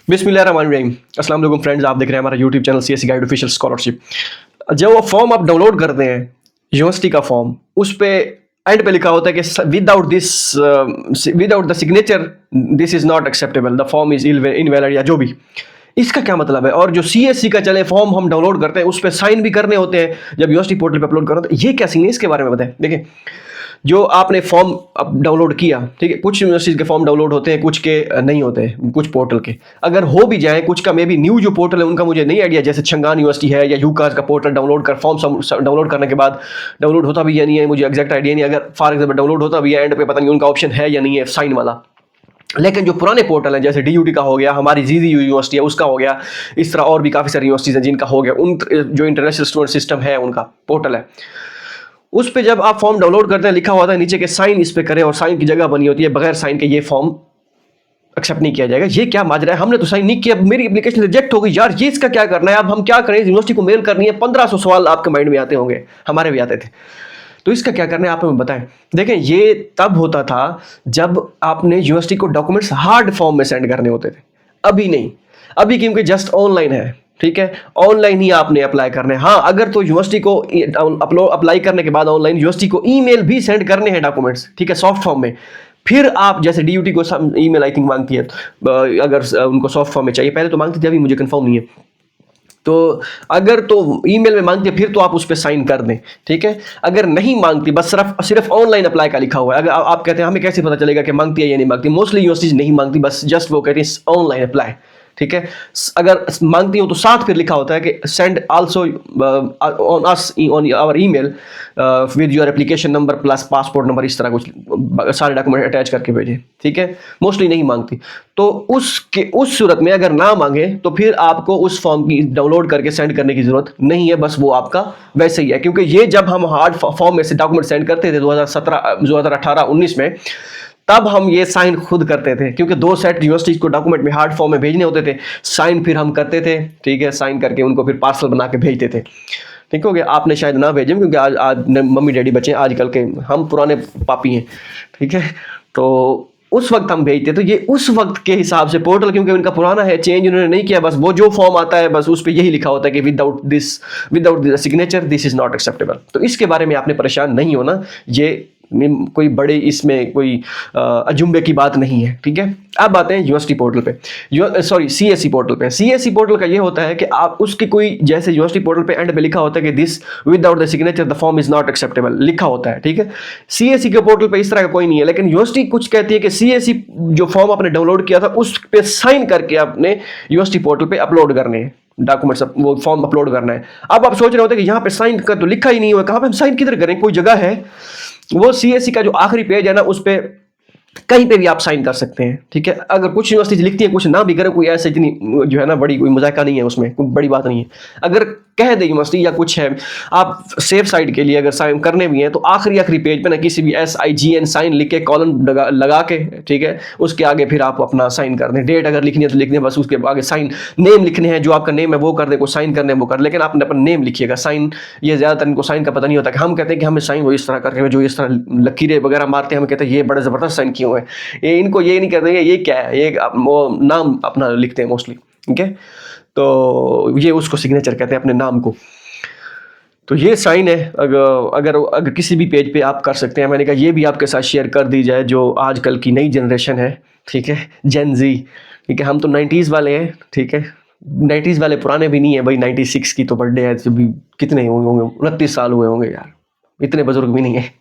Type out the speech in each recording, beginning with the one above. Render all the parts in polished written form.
बिस्मिल्लाहिर्रहमानिर्रहीम। अस्सलाम वालेकुम फ्रेंड्स, आप देख रहे हैं हमारा YouTube channel CSC guide official scholarship. जब वो फॉर्म आप डाउनलोड करते हैं यूनिवर्सिटी का फॉर्म, उस पे एंड पे लिखा होता है कि without the signature this is not acceptable, the form is invalid या जो भी। इसका क्या मतलब है? और जो सीएससी का चले फॉर्म हम डाउनलोड करते हैं उस पर साइन भी करने होते हैं जब यूनिवर्सिटी पोर्टल पे अपलोड करो, तो ये क्या सीन है? इसके बारे में बताएं। देखिए, जो आपने फॉर्म डाउनलोड किया, ठीक है, कुछ यूनिवर्सिटीज के फॉर्म डाउनलोड होते हैं, कुछ के नहीं होते हैं, कुछ पोर्टल के अगर हो भी जाए, कुछ का मे बी न्यू जो पोर्टल है उनका मुझे नहीं आइडिया, जैसे छंगान यूनिवर्सिटी है या यूकास का पोर्टल डाउनलोड कर फॉर्म डाउनलोड करने के बाद डाउनलोड होता भी या नहीं है, मुझे एग्जैक्ट आइडिया नहीं। अगर फॉर एग्जाम्पल डाउनलोड होता भी है, एंड पे पता नहीं उनका ऑप्शन है या नहीं है साइन वाला। लेकिन जो पुराने पोर्टल हैं, जैसे डीयूटी का हो गया, हमारी जीजी यूनिवर्सिटी है उसका हो गया, इस तरह और भी काफ़ी सारी यूनिवर्सिटीज़ हैं जिनका हो गया, उन जो इंटरनेशनल स्टूडेंट सिस्टम है उनका पोर्टल है, उस पे जब आप फॉर्म डाउनलोड करते हैं लिखा होता है नीचे के साइन इस पे करें, और साइन की जगह बनी होती है बगैर साइन के ये फॉर्म एक्सेप्ट नहीं किया जाएगा। ये क्या माजरा है? हमने तो साइन नहीं किया, मेरी एप्लीकेशन रिजेक्ट हो गई यार, ये इसका क्या करना है? अब हम क्या करें? यूनिवर्सिटी को मेल करनी है, 1500 सवाल आपके माइंड में आते होंगे, हमारे भी आते थे, तो इसका क्या करना है आप हमें बताएं। देखें, ये तब होता था जब आपने यूनिवर्सिटी को डॉक्यूमेंट्स हार्ड फॉर्म में सेंड करने होते थे, अभी नहीं। अभी क्योंकि जस्ट ऑनलाइन है, ठीक है, ऑनलाइन ही आपने अप्लाई करने हैं। हाँ, अगर तो यूनिवर्सिटी को अप्लाई करने के बाद ऑनलाइन यूनिवर्सिटी को ईमेल भी सेंड करने हैं डॉक्यूमेंट्स, ठीक है, सॉफ्ट फॉर्म में, फिर आप जैसे डीयूटी को ईमेल आई थिंक मांगती है, अगर उनको सॉफ्ट फॉर्म में चाहिए, पहले तो मांगती थी, अभी मुझे कंफर्म नहीं है। तो अगर तो ईमेल में मांगती है फिर तो आप उस पर साइन कर दें, ठीक है। अगर नहीं मांगती, बस सिर्फ ऑनलाइन अप्लाई का लिखा हुआ है, अगर आप कहते हैं हमें कैसे पता चलेगा कि मांगती है या नहीं मांगती, मोस्टली यूनिवर्सिटीज नहीं मांगती, बस जस्ट वो कहती है ऑनलाइन अप्लाई, ठीक है। अगर मांगती हो तो साथ फिर लिखा होता है कि send also on us on our email with your application number plus passport number, इस तरह कुछ सारे डॉक्यूमेंट अटैच करके भेजें, ठीक है। मोस्टली नहीं मांगती, तो उस सूरत में अगर ना मांगे तो फिर आपको उस फॉर्म की डाउनलोड करके सेंड करने की जरूरत नहीं है, बस वो आपका वैसे ही है। क्योंकि ये जब हम हार्ड फॉर्म में से डॉक्यूमेंट सेंड करते थे 2018-19 में, तब हम ये साइन खुद करते थे, क्योंकि 2 सेट यूनिवर्सिटीज को डॉक्यूमेंट में हार्ड फॉर्म में भेजने होते थे, साइन फिर हम करते थे, ठीक है, साइन करके उनको फिर पार्सल बना के भेजते थे। ठीक हो गया। आपने शायद ना भेजें क्योंकि आज मम्मी डैडी बच्चे आजकल के, हम पुराने पापी हैं, ठीक है, तो उस वक्त हम भेजते, तो ये उस वक्त के हिसाब से पोर्टल, क्योंकि उनका पुराना है, चेंज उन्होंने नहीं किया, बस वो जो फॉर्म आता है बस उस पर यही लिखा होता है कि without signature this is not acceptable. तो इसके बारे में आपने परेशान नहीं होना, ये कोई बड़े इसमें कोई अजुम्बे की बात नहीं है, ठीक है। अब आते हैं यूनिवर्सिटी पोर्टल पे, सॉरी सीएससी पोर्टल पे। सीएससी पोर्टल का ये होता है कि आप उसकी कोई, जैसे यूनिवर्सिटी पोर्टल पे एंड पे लिखा होता है कि this without the signature the form is not acceptable लिखा होता है, ठीक है। सीएससी के पोर्टल पे इस तरह का कोई नहीं है, लेकिन यूनिवर्सिटी कुछ कहती है कि सीएससी जो फॉर्म आपने डाउनलोड किया था उस पर साइन करके आपने यूनिवर्सिटी पोर्टल पे अपलोड करने हैं डॉक्यूमेंट्स, वो फॉर्म अपलोड करना है। अब आप सोच रहे होते हैं कि यहाँ पे साइन कर तो लिखा ही नहीं हुआ, कहाँ पे हम साइन किधर करें? कोई जगह है, वो सीएससी का जो आखिरी पेज है ना, उस पे कहीं पे भी आप साइन कर सकते हैं, ठीक है। अगर कुछ यूनिवर्सिटी लिखती है, कुछ ना भी करें, कोई ऐसे इतनी जो है ना बड़ी कोई मजाका नहीं है उसमें, कोई बड़ी बात नहीं है। अगर कह दे यूनिवर्सिटी या कुछ है, आप सेफ साइड के लिए अगर साइन करने भी हैं तो आखिरी पेज पे ना किसी भी SIGN साइन लिख के कॉलन लगा के, ठीक है, उसके आगे फिर आप अपना साइन कर दें। डेट अगर लिखनी है तो लिख दें, बस उसके आगे साइन, नेम लिखने हैं, जो आपका नेम है वो कर दें, को साइन करने वो कर, लेकिन आपने अपना नेम लिखिएगा। साइन, ये ज़्यादातर इनको साइन का पता नहीं होता, कि हम कहते हैं कि हमें साइन वो इस तरह करके, जो इस तरह लकीरें वगैरह मारते हैं, हम कहते हैं ये बड़े ज़बरदस्त साइन किए हुए हैं। ये इनको ये नहीं कहते ये क्या है, ये वो नाम अपना लिखते हैं मोस्टली, ठीक है, तो ये उसको सिग्नेचर कहते हैं अपने नाम को। तो ये साइन है, अगर किसी भी पेज पे आप कर सकते हैं। मैंने कहा ये भी आपके साथ शेयर कर दी जाए, जो आजकल की नई जनरेशन है, ठीक है, जेन जी, ठीक है। हम तो 90s वाले हैं, ठीक है, 90s वाले पुराने भी नहीं है भाई, 96 की तो बर्थडे है, जब भी कितने हुए होंगे, 29 साल हुए होंगे यार, इतने बुजुर्ग भी नहीं है।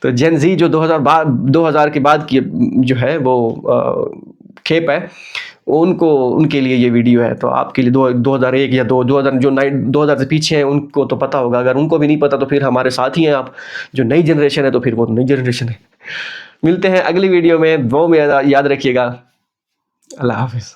तो जेन जी जो 2000 के बाद की जो है वो खेप है, उनके लिए ये वीडियो है। तो आपके लिए 2001 या 2000 से पीछे हैं उनको तो पता होगा, अगर उनको भी नहीं पता तो फिर हमारे साथ ही हैं आप। जो नई जनरेशन है तो फिर वो नई जनरेशन है। मिलते हैं अगली वीडियो में, वो में याद रखिएगा। अल्लाह हाफिज़।